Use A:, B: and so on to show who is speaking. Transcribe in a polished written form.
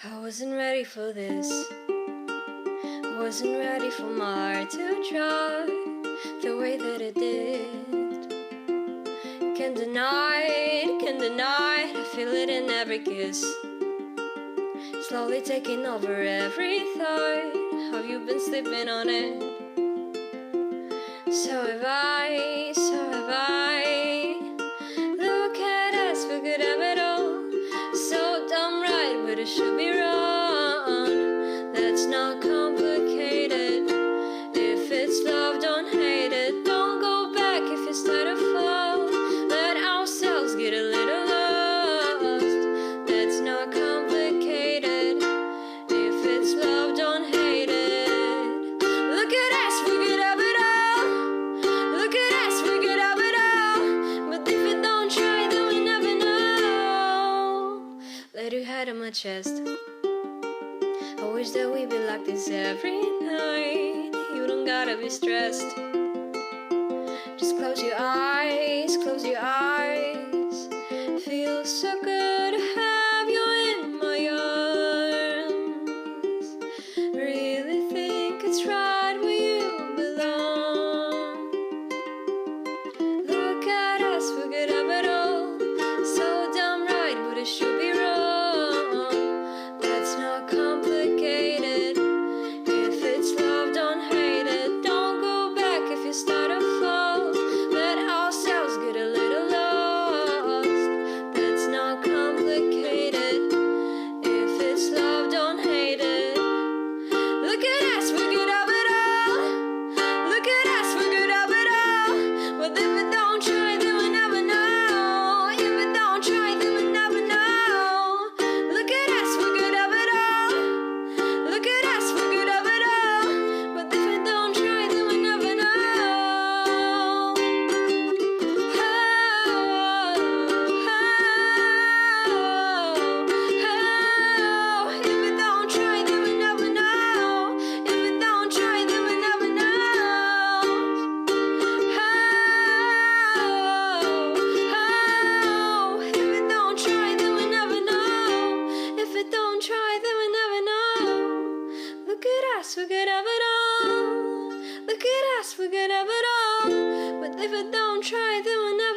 A: I wasn't ready for this. Wasn't ready for my heart to try the way that it did. Can't deny it, can't deny it. I feel it in every kiss. Slowly taking over every thought. Have you been sleeping on it? So have I, so have I. Look at us, we could have it all. So dumb right, but it should be wrong. That's not complicated. If it's love, don't hate it. Don't go back if you start to fall. Let ourselves get a little lost. That's not complicated. If it's love, don't hate it. Look at us, we could have it all. Look at us, we could have it all. But if we don't try, then we never know. Let your head on my chest. I wish that we'd be like this every night. You don't gotta be stressed. Just close your eyes, close your eyes. Feels so good to have you in my arms. Really think it's right where you belong. Look at us, we could have it all. So damn right, but it should be wrong. That's not complicated. If it's love, don't hate it. Don't go back if you start to fall. Let ourselves get a little lost. That's not complicated. If it's love, don't hate it. Look at us, we could have it all. Look at us, we could have it all. But if we don't try, then we never know. If we don't try, then we never know. Look at us, we could have it all. Look at us, we could have it all. But if we don't try, then we never know. If we don't try, then we never know. If we don't try, then we never know. If we don't try, then we never know. If we don't try, then we never know. Look at us, we could have it all. Look at us, we could have it all. But if we don't try, then we never know.